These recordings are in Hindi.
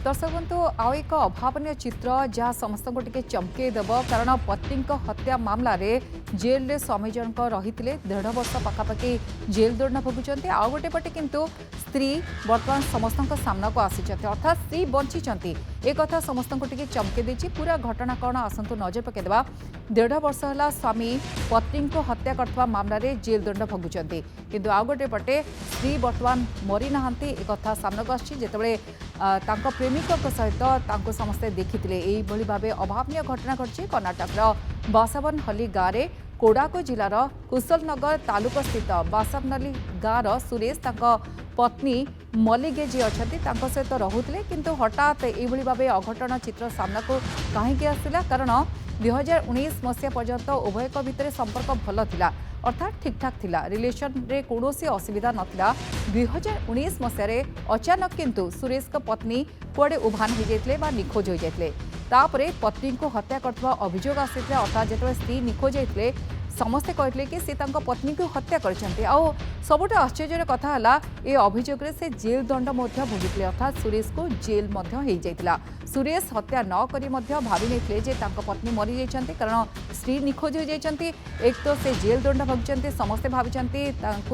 दर्शक बंधु आउ एक अभावन चित्र जहाँ समस्त को टिके चमके देव कारण पत्नी हत्या मामलें जेल रे स्वामी जनक रही 1.5 वर्ष पखापाखि जेल दंड भोगुंट आउ गोटे पटे किंतु स्त्री बर्तमान समस्त सामना को आसी अर्थात स्त्री बंची एक समस्त को टिके चमके देछि पूरा घटना कौन आसतु नजर पकईदेवा 1.5 वर्ष है स्वामी पत्नी को हत्या करथवा मामलें जेल दंड भोगुंट किंतु आउ गोटे पटे स्त्री बर्तमान मरी नहांती एक सामना को आछि जेतेबेले तांको प्रेमिक सहित समस्ते देखी भाव अभावन घटना घटी कर्णाटक बासावन हली गाँव में कोडाको जिलार कुशलनगर तालुक स्थित बासावनली गाँव सुरेश पत्नी मलिगे जी अच्छा सहित रोते किंतु हठात यह भाव अघटन चित्र सामना को कहीं आसला कारण 2019 मसीहा पर्यंत उभय भितर संपर्क भल थिला अर्थात ठीक ठाक थिला रिलेशन रे कौनसी असुविधा नथिला 2019 मसीह अचानक किंतु सुरेश का पत्नी कुआडे उभान हो जाते बा निखोज हो जाते तापरे पत्नी को हत्या करथवा अभियोग आसीथिला अर्थात जेतबे स्त्री निखोज होते समस्ते कहते कि सी पत्नी को हत्या करछन्ते आउ सबुठ आश्चर्य कथा है ये अभियोग से जेल दंड भोगी अर्थात सुरेश को जेल हो जाइतिला सुरेश हत्या न करी भावी नहीं पत्नी मरी जाइछन्ते कारण स्त्री निखोज हो जाइछन्ते एक तो से जेल दंड भोगी समस्ते भावी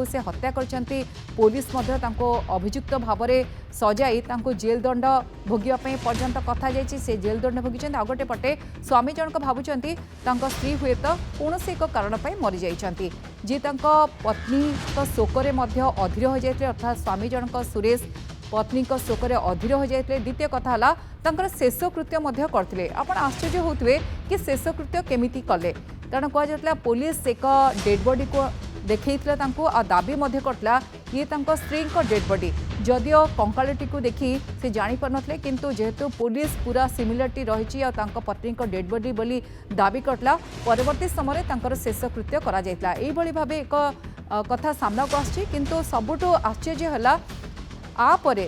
से हत्या करछन्ते पुलिस अभियुक्त भाव में सजाई जेल दंड भोगिया पर्यंत कथा जाइछि से जेल दंड भोगी आ गोटे पटे स्वामी जनक भावुंट स्त्री हुए तो कौन एक कारण मरी जाइछन्ती जी पत्नी शोकरे अधीर हो जाते अर्थात स्वामी जनक सुरेश पत्नी शोकरे अधीर हो जाते द्वितीय कथा है शेष कृत्य करते आपण आश्चर्य होते कि शेष कृत्य केमिति कले कारण कहुला पुलिस एक डेड बॉडी को देखा दाबी करता ये स्त्री डेड बॉडी जदियो कंकालटी को देखी से जापर नथिले किंतु जेहेतु पुलिस पूरा सिमिलरिटी रही पत्नी डेड बॉडी बोली दाबी करला परवर्ती समय शेष कृत्य करा जायतिला एई भली भाबे एक कथा सामना को आछि किंतु सबुठो आश्चर्य हला आपर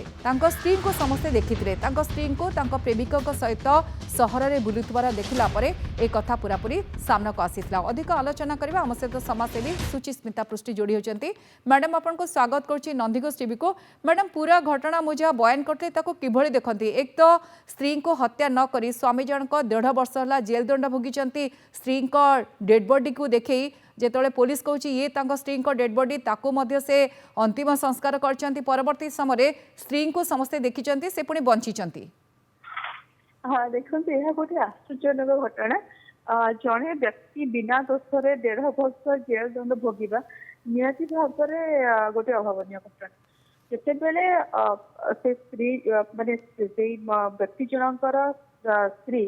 स्त्री को समस्ते देखी स्त्री को प्रेमिक सहित सहर में बुलुवार देखला एक कथा पूरापूरी सामना को आसीथिला अधिक आलोचना करबा हम सहित समाजसेवी सुचिस्मिता पृष्टि जोड़ी होचंती मैडम आपको स्वागत करुच्ची नंदीघोष टीवी को मैडम पूरा घटना मुझे बयान करते किभली देखती एक तो स्त्री को हत्या न करी स्वामी जनक 1.5 वर्ष है जेल दंड भोगी स्त्री डेड बॉडी को देखे जेतोले पुलिस कहूँ ये स्त्री डेड बॉडी ताकू से अंतिम संस्कार करछंती परवर्ती समय स्त्री को समस्ते देखी से पुणी बंची। हाँ देखो यह गोटे आश्चर्यजनक घटना जड़े व्यक्ति बिना दोष 1.5 वर्ष जेल दंड भोगिबा निहाती भाव में गोटे अभावन घटना जितेबले से स्त्री माने व्यक्ति जनकर स्त्री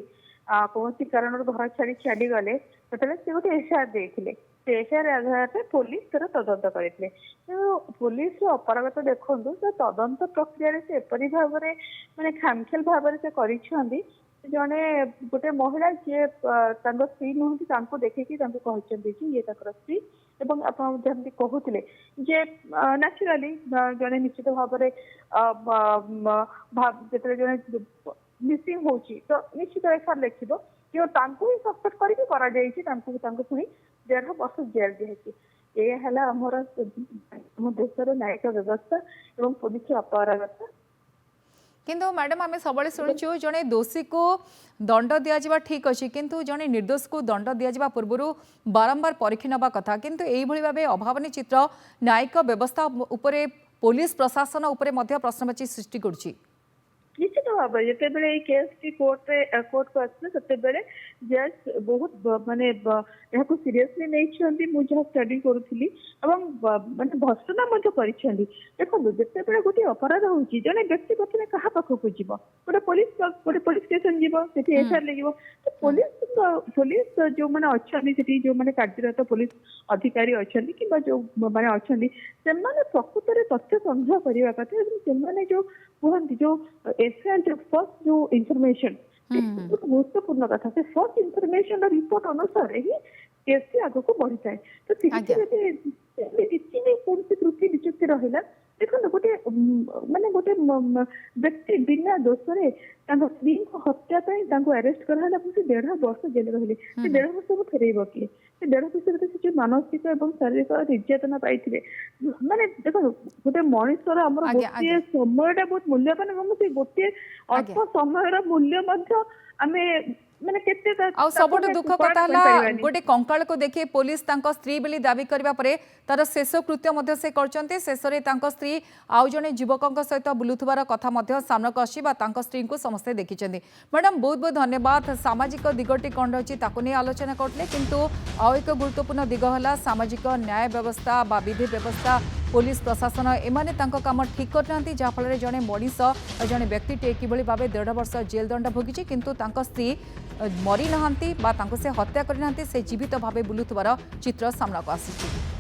कौन कारण घर छाड़ी छाड़ी गले से गोटे एफआईआर देते एफआईआर आधार पुलिस तर तदंत करते पुलिस अपरागत देखु तो तदंत प्रक्रिया से एपरी भाव में माने खामखेल भाव से जड़े गोटे महिला जी स्त्री नुहति देखिकी कहते कि ये स्त्री एवं आपड़ी कहते जे नेचुराली जड़े निश्चित भाव जो जड़े मिसिंग हो तो निश्चित एफआईआर लिखिब कि सस्पेक्ट करके पुणी 1.5 वर्ष जेल दिखाई ये आमर देशर न्यायिक व्यवस्था एवं पुलिस अपरागता किंतु मैडम आम सब शुणु जड़े दोषी को दंड दिजा ठीक अच्छे किंतु जड़े निर्दोष को दंड दिजा पूर्व बारंबार परीक्षा नवा कथा किंतु यही भाव अभावन चित्र न्यायिक व्यवस्था उपरे पुलिस प्रशासन उपरे प्रश्नवाची सृष्टि करुच्ची निश्चित भाव जिते केस कोर्ट को आसते जज बहुत माने सीरियसली नहीं मुझे स्टडी करुली माने भर्सना देखो जिते गोटे अपराध हो जड़े व्यक्ति प्रथम क्या पाखक जीव गोटे पुलिस स्टेशन जीव से एफआईआर लगे तो पुलिस जो मैंने अच्छा जो मैंने कार्यरत पुलिस अधिकारी अच्छा कि जो मैंने अच्छा से प्रकृत में तथ्य संग्रह करने कथा जो कहते जो एफआईआर जो फर्स्ट जो इनफॉरमेशन गुरुत्वपूर्ण कथा से फर्स्ट इनफॉरमेशन रिपोर्ट अनुसार ही केस आग को बढ़ी जाए तो कौन त्रुटि विचुक्ति रहा देखो गोटे माने गोटे व्यक्ति बिना दोषरे स्त्री हत्या अरेस्ट कराला से 1.5 वर्ष जेल रहिले से 1.5 वर्ष को फेरब किए से 1.5 वर्ष भीतर से मानसिक और शारीरिक निर्यातना पाई माने देखो गोटे मनुष्यर आम गोटे समयटा बहुत मूल्यवान से गोटे अल्प समय मूल्य आमे माने केते आ सबुठ दुख कथा है गोटे कंकाल को देखिए पुलिस तांको स्त्री बोली दाबी करबा परे तार शेष कृत्य मध्य से करचंते शेषरे तांको स्त्री आउ जने युवकଙ୍କ सहित बुलुथबार कथा मध्य सामना को आसी बा तांको स्त्री को समस्ते देखिचंदी। मैडम बहुत बहुत धन्यवाद। सामाजिक दिगटी कौन रही ताकू नहीं आलोचना करते किंतु आउ एक गुरुत्वपूर्ण दिग है सामाजिक न्याय व्यवस्था बा विधि व्यवस्था पुलिस प्रशासन एमाने तांको काम ठीक करना जहाँफल जड़े मनीष जड़े व्यक्ति किभली भाव 1.5 वर्ष जेल दंड भोगी किंतु तांको स्त्री मरी नहांती बा तांको से हत्या करना से जीवित भाव बुलुथबार चित्र सामना को आसी।